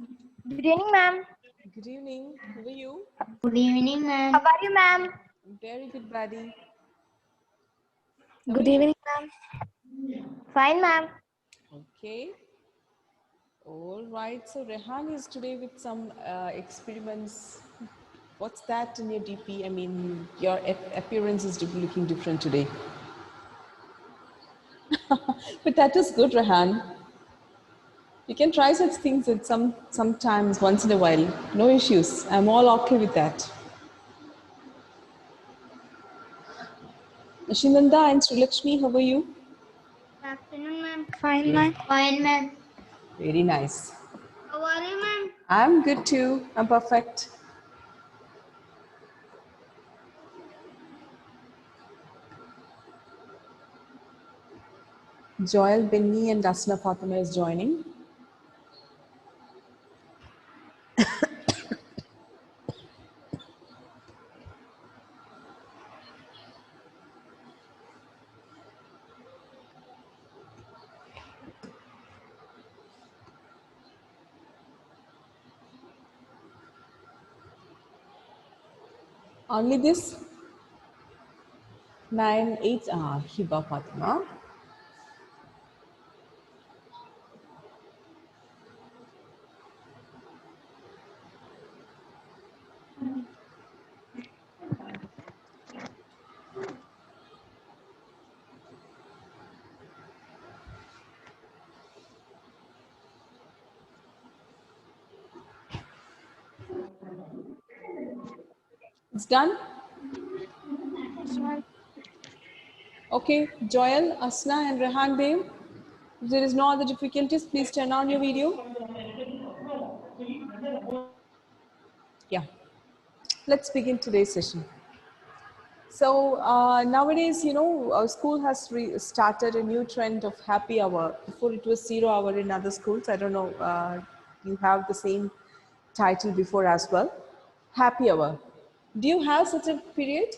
Good evening, ma'am. Good evening. How are you? Good evening, ma'am. How are you, ma'am? Very good, buddy. Good evening, ma'am. Fine, ma'am. Okay. All right. So Rehan is today with some experiments. What's that in your DP? I mean, your appearance is looking different today. But that is good, Rehan. You can try such things at sometimes once in a while. No issues. I'm all okay with that. Ashinanda and Srilakshmi, how are you? Good afternoon, ma'am. Fine, ma'am. Fine, ma'am. Very nice. How are you, ma'am? I'm good too. I'm perfect. Joel, Benny, and Dasna Fatima is joining. Only this 9, 8. Hiba Fatima. It's done? Yes, ma'am. Okay, Joel, Asna, and Rehan Dev. If there is no other difficulties, please turn on your video. Yeah, let's begin today's session. So nowadays, our school has started a new trend of happy hour. Before it was 0 hour in other schools. I don't know, you have the same title before as well. Happy hour. Do you have such a period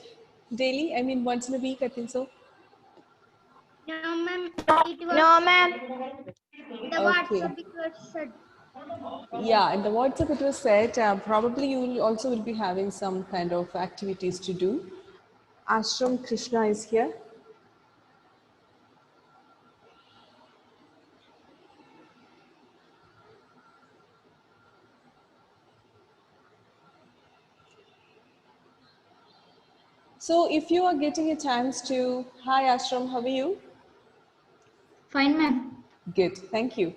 daily? I mean, once in a week, I think so. No, ma'am. It was No, ma'am. the Okay. WhatsApp. It was said. Yeah, in the WhatsApp it was said probably you will also will be having some kind of activities to do. Ashram Krishna is here. So if you are getting a chance to, hi Ashram, how are you? Fine, ma'am. Good, thank you.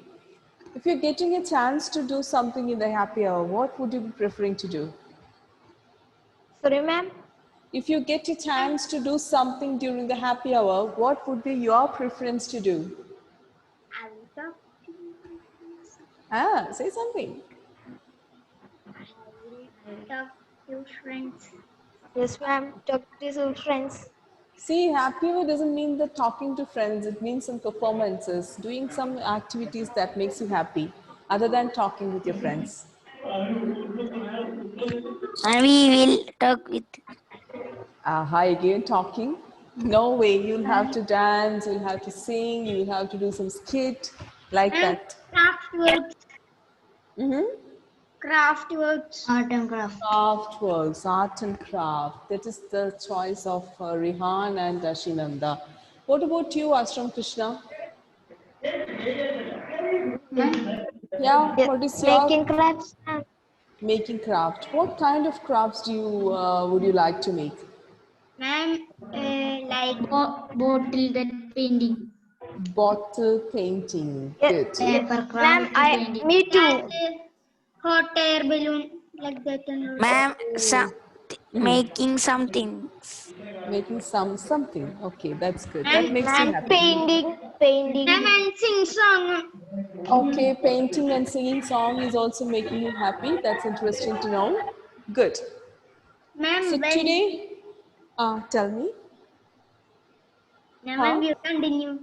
If you're getting a chance to do something in the happy hour, what would you be preferring to do? Sorry, ma'am. If you get a chance to do something during the happy hour, what would be your preference to do? I will talk to Say something. talk to friends. Yes, ma'am. Talk to your friends. See, happy hour doesn't mean the talking to friends. It means some performances, doing some activities that makes you happy, other than talking with your friends. And we will talk with Hi again, talking. No way. You'll have to dance. You'll have to sing. You'll have to do some skit like and that. craft works. Mm-hmm. Craft works. Art and craft. Craft works, art and craft. That is the choice of Rihan and Shinanda. What about you, Ashram Krishna? Yeah, Yes. what is your Making crafts, ma'am. making craft? What kind of crafts do you would you like to make? Ma'am, like bottle that painting. Bottle painting. Yes, Good. yes. Paper Ma'am, craft painting. me too. And hot air balloon like that and all. Ma'am, Mhm. making something. Making something. Okay, that's good. That And makes you And happy. painting. ma'am and sing song. Okay, painting and singing song is also making you happy. That's interesting to know. Good. So Ma'am, when today, tell me. now ma'am Huh? you continue.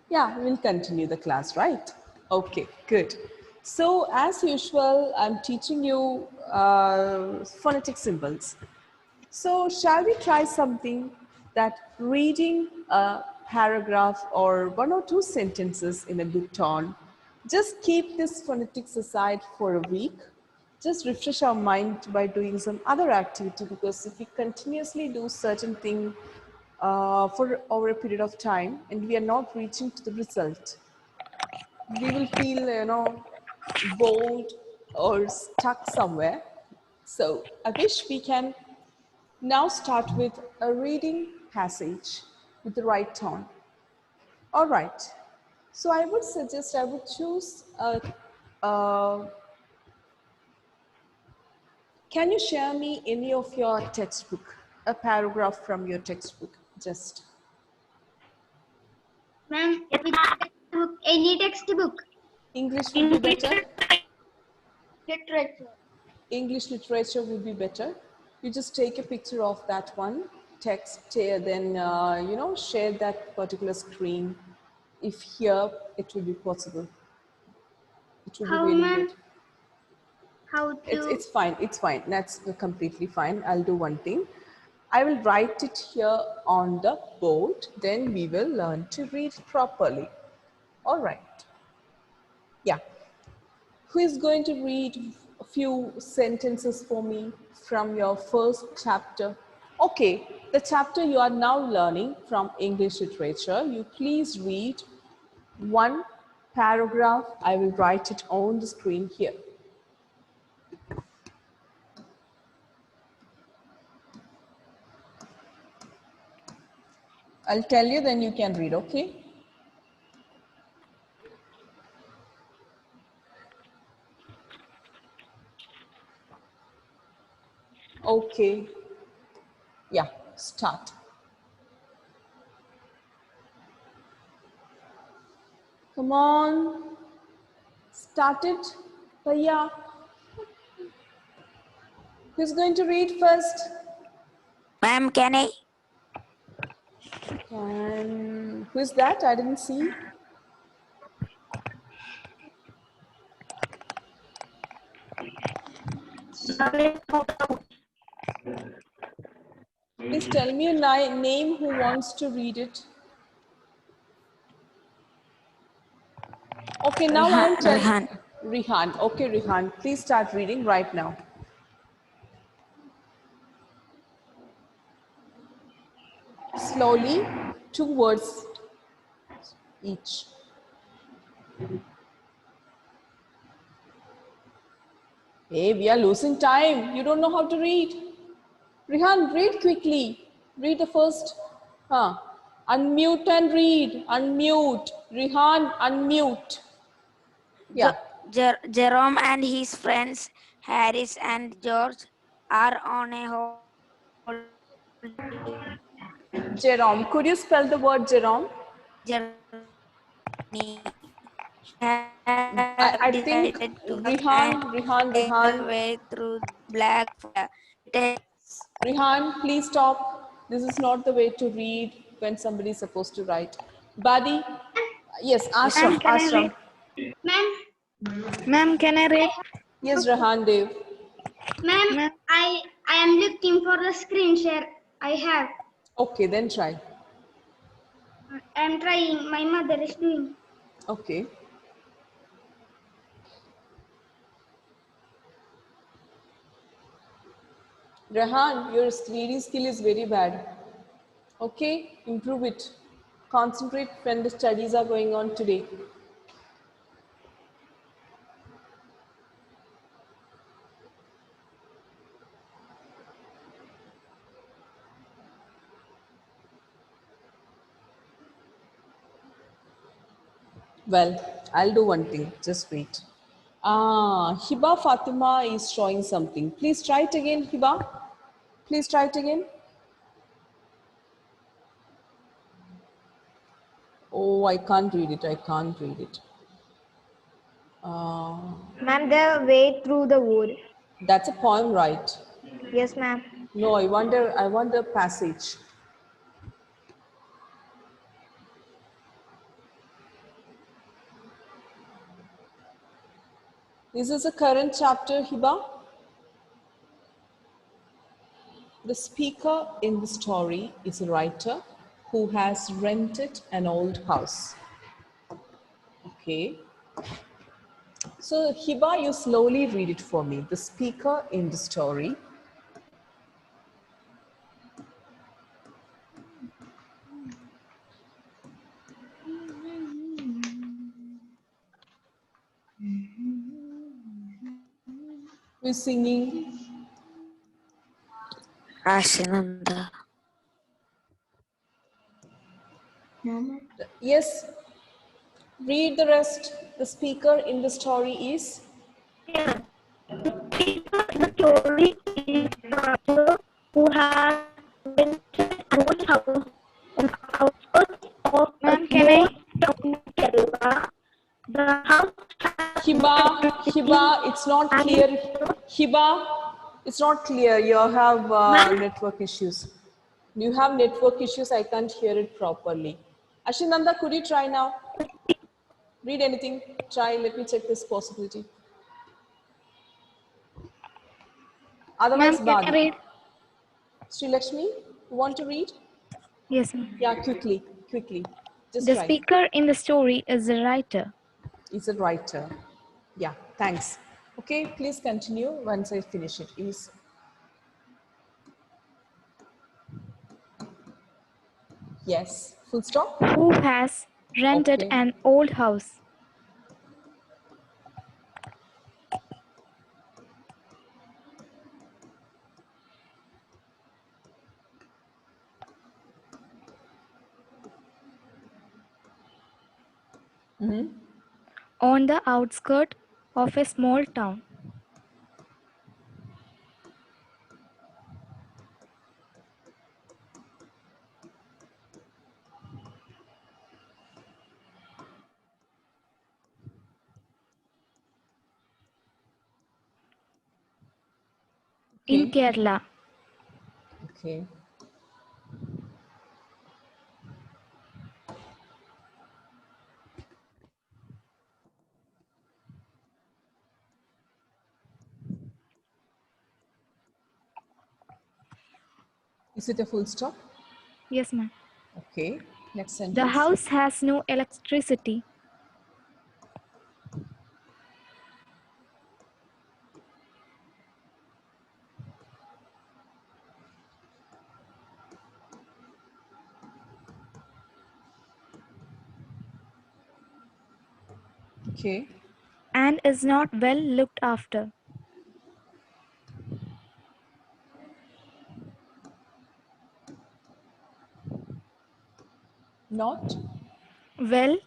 Yeah, we'll continue the class, right? Okay, good. So as usual, I'm teaching you phonetic symbols. So shall we try something that reading a paragraph or one or two sentences in a good tone Just keep this phonetics aside for a week. Just refresh our mind by doing some other activity, because if we continuously do certain thing for over a period of time and we are not reaching to the result, we will feel, bored or stuck somewhere. So I wish we can now start with a reading passage with the right tone. All right. So I would suggest I would choose a. Can you share me any of your textbook, a paragraph from your textbook, just Ma'am, which textbook? Any textbook? English would be better. Literature. English literature would be better. You just take a picture of that one text, then share that particular screen. If here it will be possible, it will be How, really good. ma'am? How to? It's fine. It's fine. That's completely fine. I'll do one thing. I will write it here on the board. Then we will learn to read properly. All right. Yeah. Who is going to read a few sentences for me from your first chapter? Okay, the chapter you are now learning from English literature, you please read one paragraph. I will write it on the screen here. I'll tell you, then you can read, okay? Okay. Yeah, start. Come on, start it. Bhaiya, who's going to read first? Ma'am, can I? And who is that? I didn't see. Please tell me a name who wants to read it. Okay, now I am telling. Rehan. Rihan. Okay, Rihan, please start reading right now. Slowly, 2 words each. Hey, we are losing time. You don't know how to read. Rihan, read quickly. Read the first. Huh. Unmute and read. Unmute. Rihan, unmute. Yeah. Jerome and his friends Harris and George are on a holiday. Jerome. Could you spell the word Jerome? Journey. They have I think decided to come and Rihan. way through black fire. Rihan, please stop. This is not the way to read when somebody is supposed to write. Buddy, yes, Ma'am, Ashram, can I read? Ashram. Ma'am, Ma'am, can I read? Yes, Rahan Dev. ma'am, Ma'am, I am looking for the screen share I have. Okay, then try. I am trying. My mother is doing. Okay. Rahan, your reading skill is very bad. Okay, improve it. Concentrate when the studies are going on today. Well, I'll do one thing. Just wait. Hiba Fatima is showing something. Please try it again, Hiba. Please try it again. Oh, I can't read it. I can't read it. Ma'am, the way through the wood. That's a poem, right? Yes, ma'am. No, I want the passage. This is a current chapter, Hiba. The speaker in the story is a writer who has rented an old house. Okay. So Hiba, you slowly read it for me. The speaker in the story. Who's singing? Ashananda. Yes, read the rest. The speaker in the story is? The story is Raju who has rented an old house on the outskirts of a Ma'am, can small I? town in Kerala. The house has no Hiba, electricity it's not and clear. Hiba, it's not clear. You have ma'am, network issues. You have network issues. I can't hear it properly. Ashinanda, could you try now? Read anything. Try. Let me check this possibility. Otherwise, Ma'am, can I Badi. read? Sri Lakshmi, you want to read? Yes, ma'am. Yeah, quickly, quickly. Just The try. speaker in the story is the writer. He's a writer. Yeah, thanks. Okay, please continue once I finish it, please. Yes, full stop. Who has rented Okay. an old house on the outskirts of a small town. In Okay. Kerala. Okay. Is it a full stop? Yes, ma'am. Okay. Next The sentence. house has no electricity Okay. and is not well looked after. Not? Well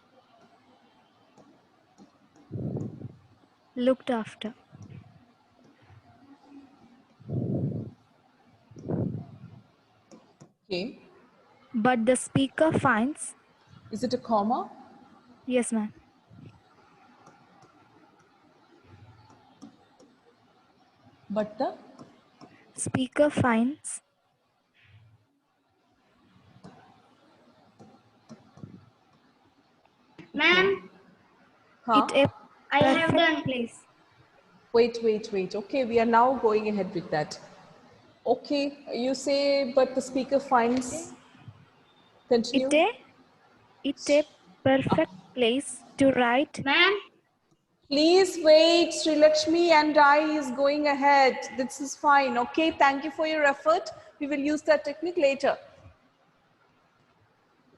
looked after. Okay. But the speaker finds, Is it a comma? yes, ma'am. But the? Speaker finds Okay. ma'am, Huh? it a I have perfect done. place. Wait. Okay, we are now going ahead with that. Okay, you say, but the speaker finds. It Continue. a it a perfect place to write. Ma'am, Please wait, Sri Lakshmi and I is going ahead. This is fine. Okay, thank you for your effort. We will use that technique later.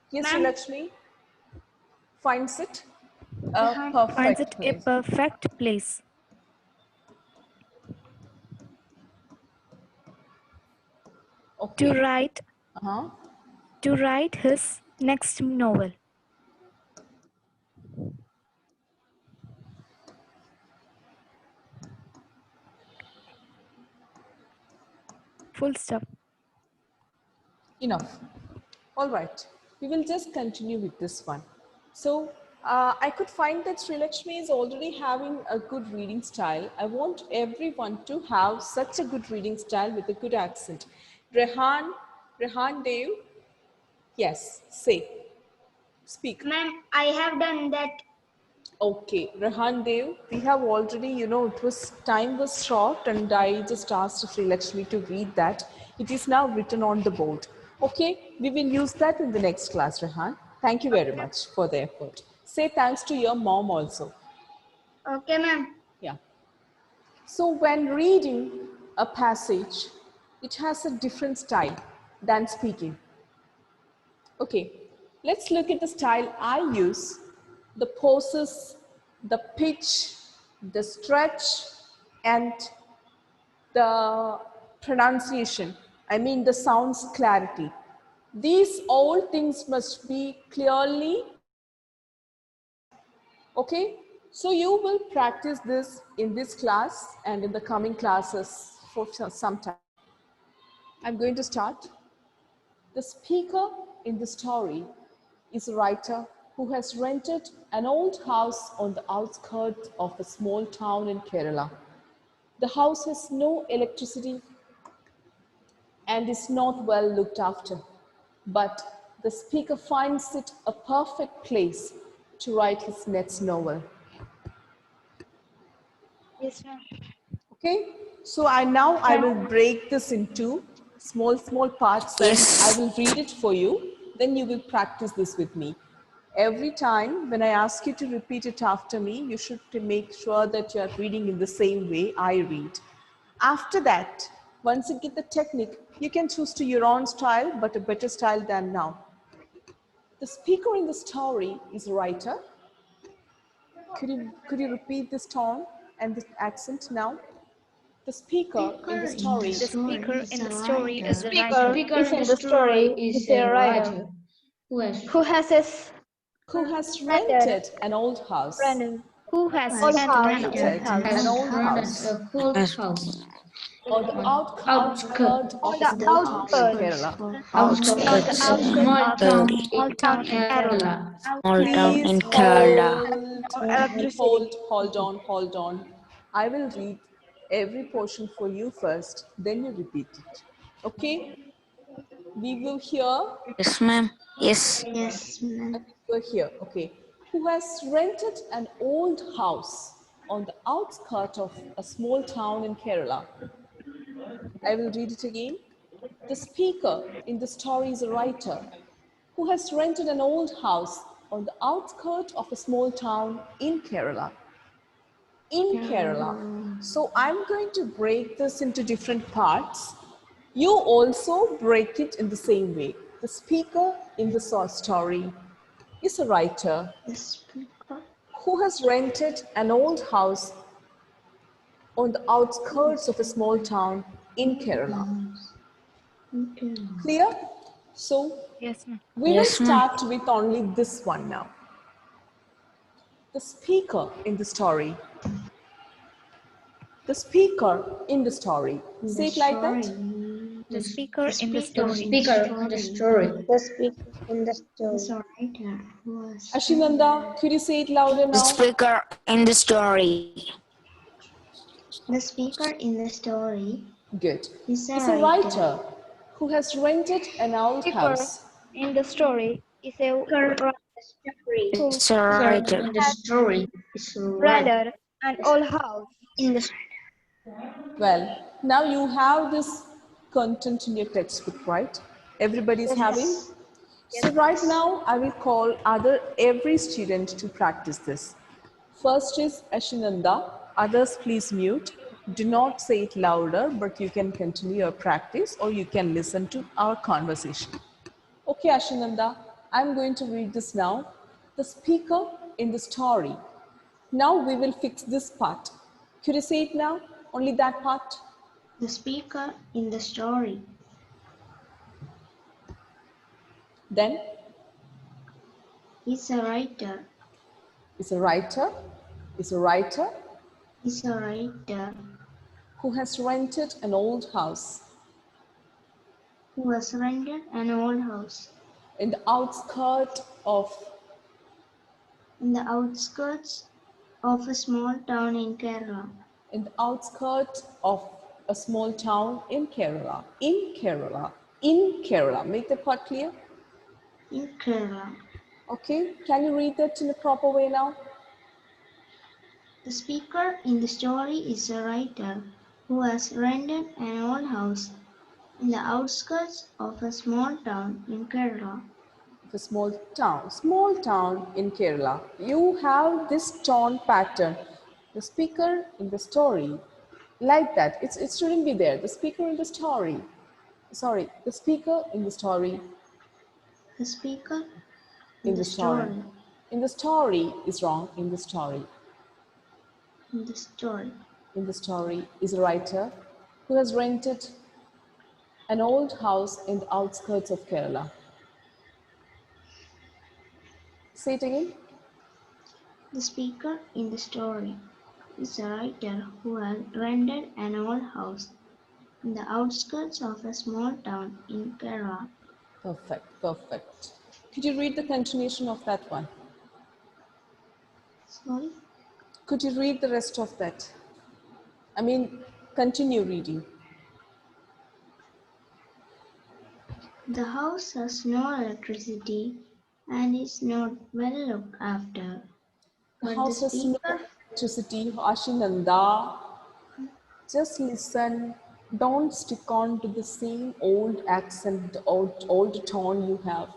Yes, Sri ma'am, Lakshmi finds it a uh-huh. Finds it perfect a place. perfect place to Okay. write Uh-huh. to write his next novel. Full stop. Enough. All right. We will just continue with this one. So I could find that Sri Lakshmi is already having a good reading style. I want everyone to have such a good reading style with a good accent. Rehan Dev, yes, say, speak. Ma'am, I have done that. Okay, Rehan Dev, we have already, it was time was short and I just asked Sri Lakshmi to read that. It is now written on the board. Okay, we will use that in the next class, Rehan. Thank you very much for the effort. Say thanks to your mom also. Okay, ma'am. Yeah. So when reading a passage, it has a different style than speaking. Okay, let's look at the style I use, the poses, the pitch, the stretch, and the pronunciation. I mean the sound's clarity. These all things must be clearly pronounced. Okay, so you will practice this in this class and in the coming classes for some time. I'm going to start. The speaker in the story is a writer who has rented an old house on the outskirts of a small town in Kerala. The house has no electricity and is not well looked after, but the speaker finds it a perfect place to write his next novel. Yes, ma'am. Okay, so I will break this into small parts and I Yes. will read it for you. Then you will practice this with me. Every time when I ask you to repeat it after me, you should make sure that you are reading in the same way I read. After that, once you get the technique, you can choose to your own style, but a better style than now. The speaker in the story is a writer. Could you repeat this tone and the accent now? The speaker in the Speaker in the story The speaker story in is the a story The is writer. a speaker writer Speaker is in in the the story story is is a a writer writer who has who has his who has rented rented an old house. rented who who has old has rented house an old old rented house An has house old rented house a cold house on the on outskirts outskirts of on a the small outskirts town in outskirts Kerala. of on the outskirts Outskirts of a outskirts small of Kerala. town small in town in Kerala. Kerala. Small town Please in Kerala. No electricity. hold on. I will read every portion for you first, then you repeat it. Okay? We will hear Yes, ma'am. Yes. Yes, ma'am. We're here, okay. Who has rented an old house on the outskirts of a small town in Kerala. I will read it again. The speaker in the story is a writer who has rented an old house on the outskirts of a small town in Kerala. In Kerala. So I'm going to break this into different parts. You also break it in the same way. The speaker in the story is a writer The speaker. who has rented an old house on the outskirts of a small town in Kerala. Okay. Clear? So Yes, ma'am. we will Yes, ma'am. start with only this one now. The speaker in the story. The speaker in the story. The Say it like story. that. The speaker The in the speaker. The story speaker in the story. The speaker in the Is story. a writer who has Ashinanda, could you say it louder The now? speaker in the story. the speaker in the story Good. is a Is a writer. writer who has rented an old Speaker house. in the story is a Speaker writer who It's a writer. in the has story is a writer. rented an old house. In the Well, now you have this content in your textbook, right? Everybody's Yes, ma'am. having. yes, So right now, I will call every student to practice this. First is Ashinanda. Others, please mute. Do not say it louder, but you can continue your practice or you can listen to our conversation. Okay, Ashinanda, I'm going to read this now. The speaker in the story. Now we will fix this part. Could you say it now? Only that part? the speaker in the story Then is a writer. is a writer, is a writer Is a writer who has rented an old house who has rented an old house in the outskirts of in the outskirts of a small town in Kerala. in the outskirts of a small town in Kerala. In Kerala. In Kerala. Make the part clear. In Kerala, Okay. Can you read that in a proper way now? the speaker in the story is a writer who has rented an old house in the outskirts of a small town in Kerala. Of a small town in Kerala. You have this tone pattern. The speaker in the story, like that. It shouldn't be there. The speaker in the story. Sorry, the speaker in the story. The speaker in In the the story. story. In the story is wrong. In the story. In the story. In the story is a writer who has rented an old house in the outskirts of Kerala. Say it again. The speaker in the story is a writer who has rented an old house in the outskirts of a small town in Kerala. Perfect, perfect. Could you read the continuation of that one? Sorry? Could you read the rest of that? I mean, continue reading. The house has no electricity and is not well looked after. The But the house has no speaker electricity. Ashinanda, just listen. Don't stick on to the same old accent, old tone you have.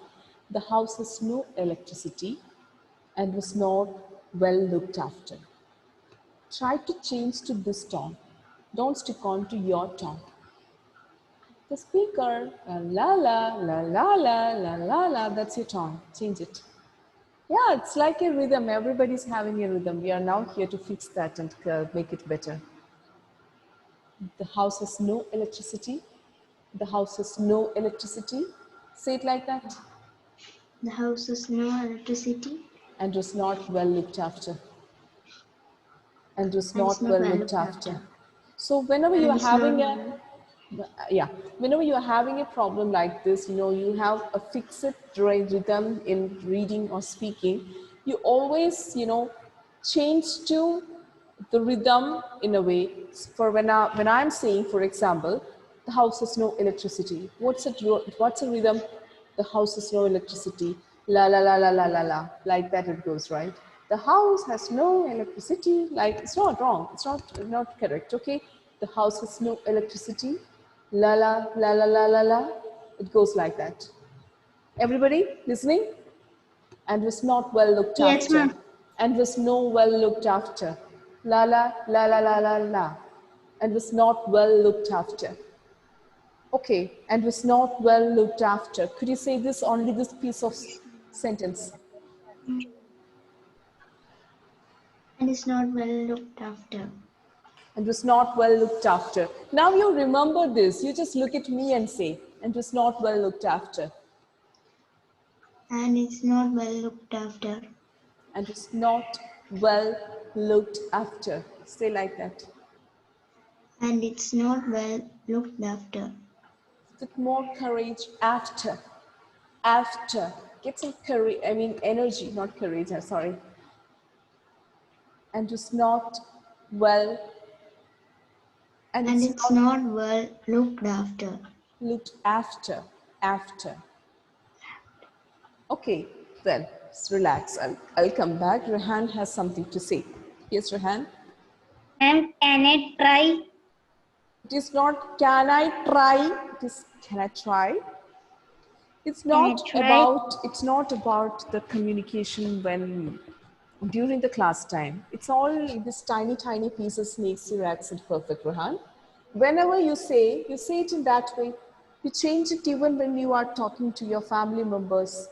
The house has no electricity and was not well looked after. Try to change to this tone. Don't stick on to your tone. The speaker, la la la la la la la la, that's your tone. Change it. Yeah, it's like a rhythm. Everybody's having a rhythm. We are now here to fix that and make it better. The house has no electricity. The house has no electricity. Say it like that. The house has no electricity And was not well looked after. And was and is not not well well looked looked after. after. So whenever you And are is not having a well. yeah, whenever you are having a problem like this, you have a fixed rhythm in reading or speaking, you always change to the rhythm in a way. For when I'm saying, for example, the house has no electricity, what's a rhythm? The house has no electricity, la la la la la la la, like that it goes, right? The house has no electricity, like it's not wrong, it's not correct, okay? The house has no electricity, la la la la la la la, it goes like that. Everybody listening? And was not well looked Yes, after, ma'am. and was no well looked after, la la la la la la la, and was not well looked after. Okay, and was not well looked after. Could you say this, only this piece of sentence? And is not well looked after. And was not well looked after. Now you remember this. You just look at me and say, and was not well looked after. And is not well looked after. And was not well looked after. Say like that. And it's not well looked after. With more courage after. After. Get some courage, I mean energy, not courage, I'm sorry. And was not well, and And it's it's not not well looked after. looked after. After. Okay, well, just relax. I'll come back. Rehan has something to say. Yes, Rehan? Ma'am, can I try? It is not can I try, it is can I try? Can I try? It's not about the communication when during the class time. It's all this tiny, tiny pieces makes your accent perfect, Rehan. Whenever you say it in that way. You change it even when you are talking to your family members.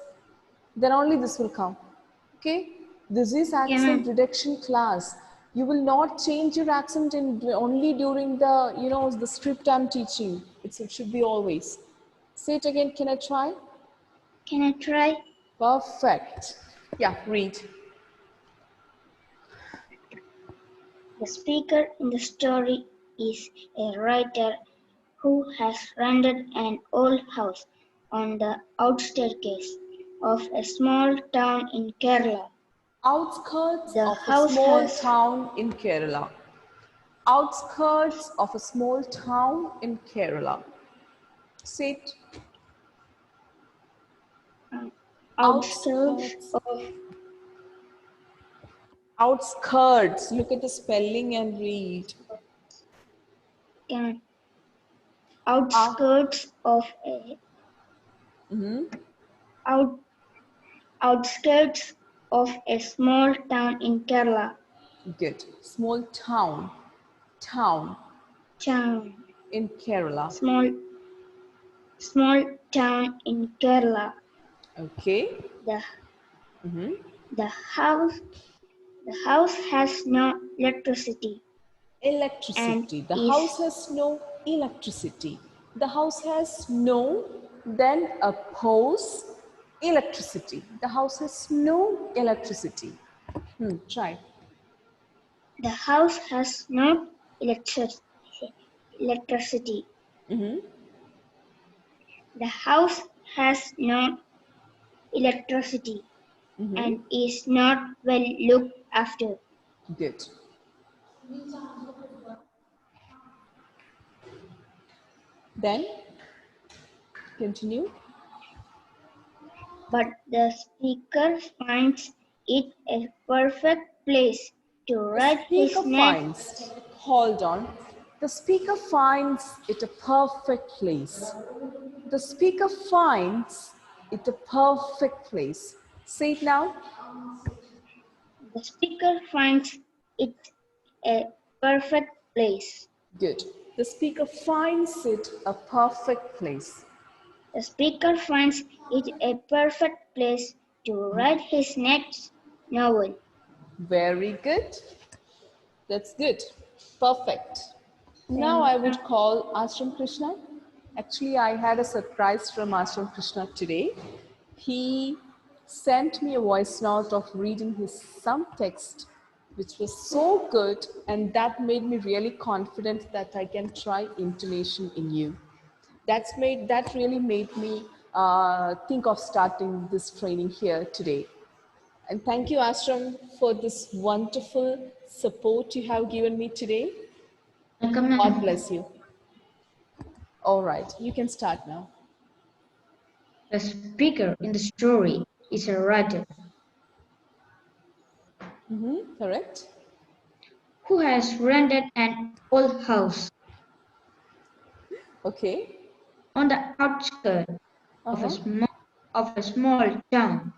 Then only this will come. Okay? This is Okay, accent ma'am. reduction class. You will not change your accent in only during the the script I'm teaching. It should be always. Say it again. Can I try? Can I try? Perfect. Yeah, read. The speaker in the story is a writer who has rented an old house on the outskirts of a small town in Kerala. Outskirts The of a house small has town in Kerala. Outskirts of a small town in Kerala. Say it. outskirts Outskirts. of Outskirts. Look at the spelling and read. can Out. outskirts of a out, outskirts of a small town in Kerala. Good. Small town. Town Town. in Kerala. Small town in Kerala. Okay. The Mm-hmm. the house the house has no electricity and Electricity. The house is has no electricity. The house has no, then oppose electricity. The house has no electricity. Try. the house has no electricity. The house has no electricity and is not well looked after. Good. Then continue. But the speaker finds it a perfect place to The write speaker his next. finds, hold on. The speaker finds it a perfect place. The speaker finds it a perfect place. Say it now. The speaker finds it a perfect place. Good. The speaker finds it a perfect place. The speaker finds it a perfect place to write his next novel. Very good. That's good. Perfect. Now Thank I you. would call Ashram Krishna. Actually, I had a surprise from Ashram Krishna today. He sent me a voice note of reading his some text, which was so good, and that made me really confident that I can try intonation in you. That really made me think of starting this training here today. And thank you, Ashram, for this wonderful support you have given me today. Welcome, God ma'am. bless you. All right, you can start now. The speaker in the story is a writer Correct? who has rented an old house Okay. on the outskirts of Uh-huh. of a small town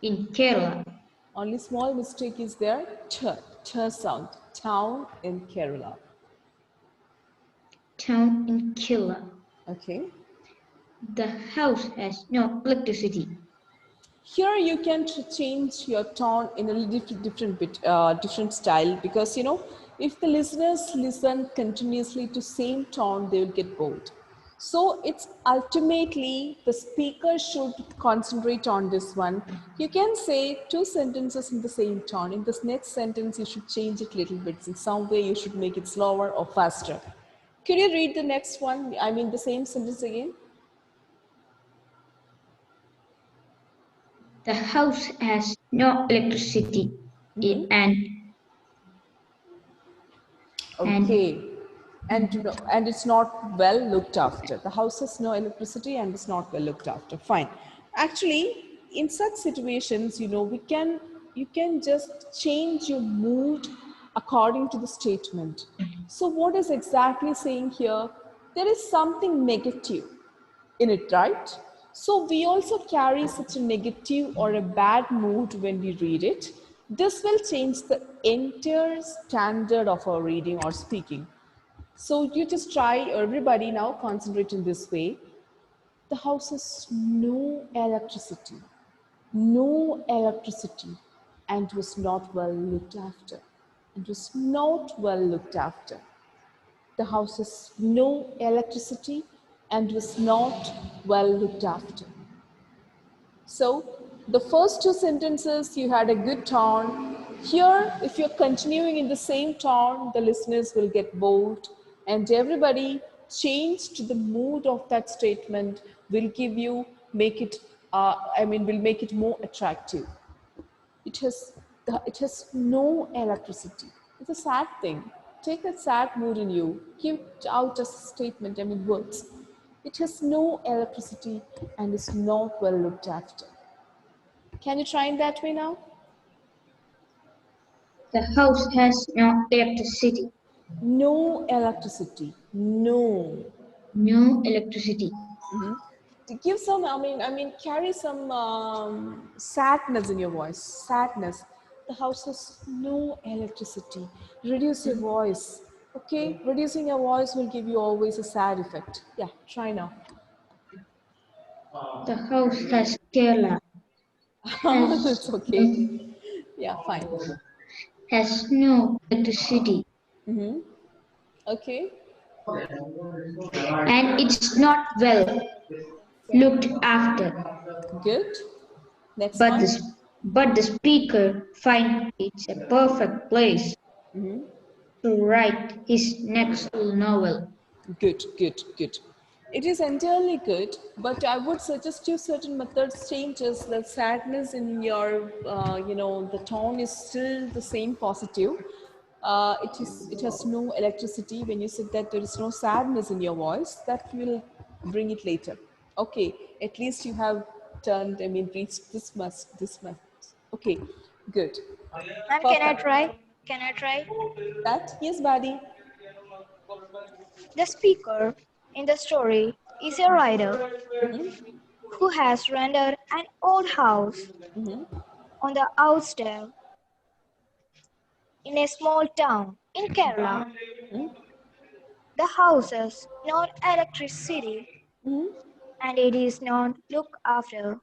in Kerala. Only small mistake is there. Ch sound. Town in Kerala. Town in Kerala. Okay. The house has no electricity. Here you can change your tone in a little different style, because if the listeners listen continuously to same tone, they will get bored. So it's ultimately the speaker should concentrate on this one. You can say two sentences in the same tone. In this next sentence, you should change it a little bit. In some way, you should make it slower or faster. Could you read the next one? I mean, the same sentence again. The house has no electricity and and Okay. And it's not well looked after. The house has no electricity and it's not well looked after. Fine. Actually, in such situations, you can just change your mood according to the statement. So what is exactly saying here? There is something negative in it, right? So we also carry such a negative or a bad mood when we read it. This will change the entire standard of our reading or speaking. So you just try, everybody now concentrate in this way. The house has no electricity, no electricity, and was not well looked after. It was not well looked after. The house has no electricity and was not well looked after. So the first two sentences you had a good tone. Here, if you're continuing in the same tone, the listeners will get bored, and everybody change to the mood of that statement will give you make it. Will make it more attractive. It has it has no electricity. It's a sad thing. Take that sad mood in you, give it out as a statement, words. It has no electricity and is not well looked after. Can you try in that way now? the house has no electricity. No electricity. No. No electricity. To give some, carry some sadness in your voice. Sadness. the house has no electricity. Reduce your voice. Okay, reducing your voice will give you always a sad effect. Yeah, try now. The house has Kerala, has It's okay. Yeah, fine. has no electricity, Okay, and it's not well looked after. good. Next But one. the speaker finds it's a perfect place to write his next novel. Good, good, good. It is entirely good, but I would suggest you certain methods changes. The sadness in your, the tone is still the same positive. It has no electricity. When you said that there is no sadness in your voice, that will bring it later. Okay, at least you have turned. I mean, reached this much. Okay, good, And can I perfect. try? Can I try? That yes, buddy. The speaker in the story is a writer who has rented an old house on the outskirts in a small town in Kerala. The house has no electricity and it is not looked after.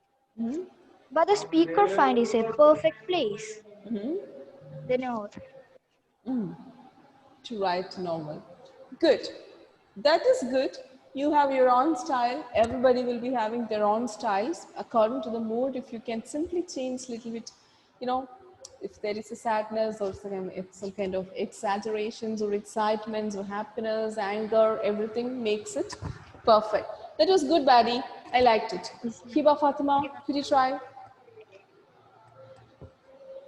But the speaker finds it a perfect place. The note. To write novel. Good. That is good. You have your own style. Everybody will be having their own styles according to the mood. If you can simply change little bit, you know, if there is a sadness or some kind of exaggerations or excitements or happiness, anger, everything makes it perfect. That was good, Baddy. I liked it. Hiba Fatima, could you try?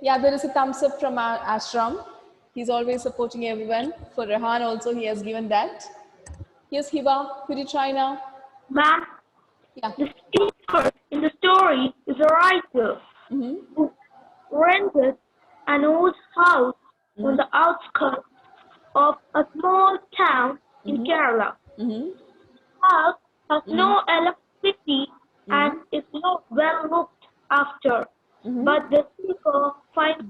Yeah, there is a thumbs up from our Ashram. He's always supporting everyone. For Rehan also, he has given that. Yes, Hiba, could you try now? Ma'am, Yeah. the speaker in the story is a writer who rented an old house on the outskirts of a small town in Kerala. The house has no electricity and is not well looked after, but the speaker finds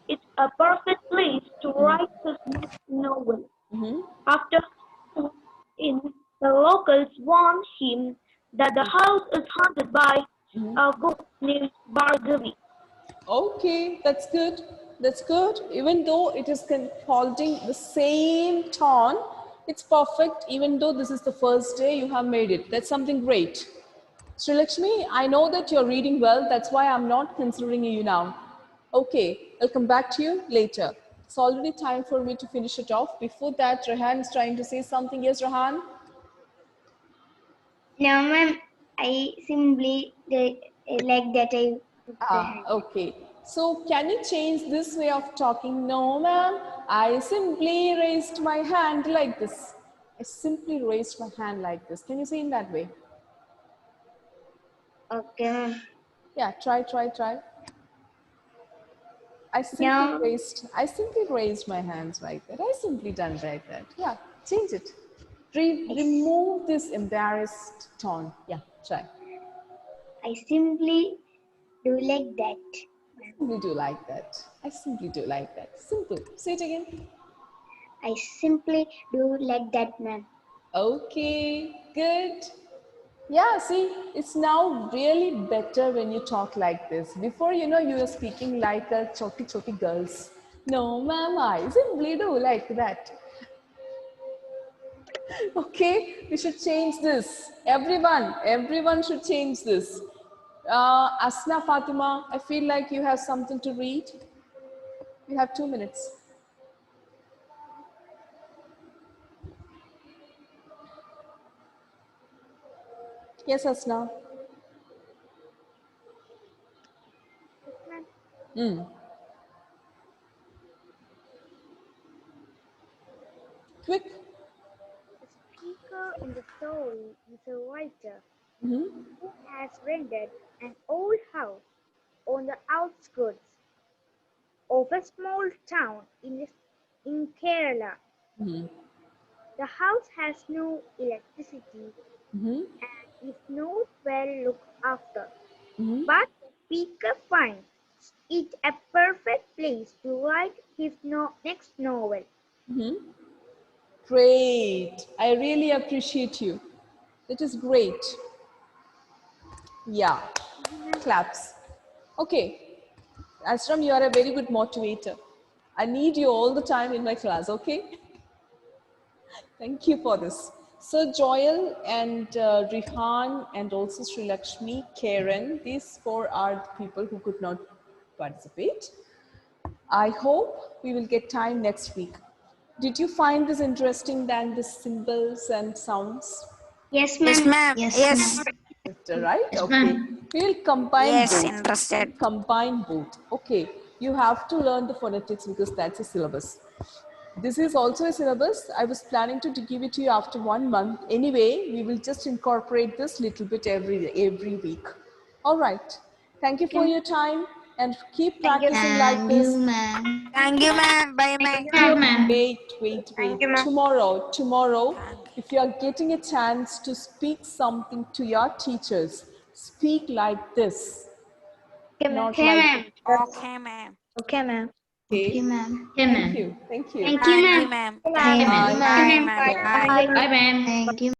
it a perfect place to write his next novel. After in, the locals warn him that the house is haunted by a ghost named Bhargavi. Okay, that's good. That's good. Even though it is holding the same tone, it's perfect. Even though this is the first day you have made it. That's something great. Sri Lakshmi, I know that you're reading well. That's why I'm not considering you now. Okay, I'll come back to you later. It's already time for me to finish it off. Before that, Rehan is trying to say something. Yes, Rehan? No, ma'am, I simply like that I put the Ah, hand. okay. So can you change this way of talking? No, ma'am. I simply raised my hand like this. I simply raised my hand like this. Can you say in that way? Okay, ma'am. Yeah, try, try, try. No, I simply raised my hands like that. I simply done like that. Yeah, change it. I, Remove this embarrassed tone. Yeah, try. I simply do like that. I simply do like that. I simply do like that. Simple. Say it again. I simply do like that, ma'am. Okay, good. Yeah, see, it's now really better when you talk like this. Before, you were speaking like a choti choti girls. No, ma'am, I simply do like that. Okay, we should change this. Everyone should change this. Asna Fatima, I feel like you have something to read. You have 2 minutes. Yes, Asna. Yes, ma'am. Quick. The speaker in the story is a writer who has rented an old house on the outskirts of a small town in Kerala. The house has no electricity and is not well looked after, but the speaker finds it a perfect place to write his next novel. Great. I really appreciate you. That is great. Yeah. Claps. Okay. Ashram, you are a very good motivator. I need you all the time in my class, okay? Thank you for this. So Joel and Rihan and also Sri Lakshmi, Karen, these four are the people who could not participate. I hope we will get time next week. Did you find this interesting than the symbols and sounds? Yes, Yes, ma'am. ma'am. Yes, Yes. ma'am. Right? Yes, Okay. ma'am. We'll combine Yes, both. interested. We'll combine both. Okay. You have to learn the phonetics because that's a syllabus. This is also a syllabus. I was planning to give it to you after 1 month. Anyway, we will just incorporate this little bit every week. All right. Thank you for your time and keep Thank you. practicing like And this. you, ma'am. Thank you, ma'am. Bye, ma'am. Yes, ma'am. Wait. Thank you, ma'am. Tomorrow, Thank you. if you are getting a chance to speak something to your teachers, speak like this, Okay, ma'am. not Okay, like, ma'am. Okay, ma'am. Okay, ma'am. Okay, okay. ma'am. Okay, Thank ma'am. you. Thank you. Thank you, Thank you, ma'am. ma'am. Okay, Thank Okay, ma'am. you. ma'am. Thank you, Bye. Bye, ma'am. ma'am. Bye. Bye. Bye. Bye, ma'am. Thank you.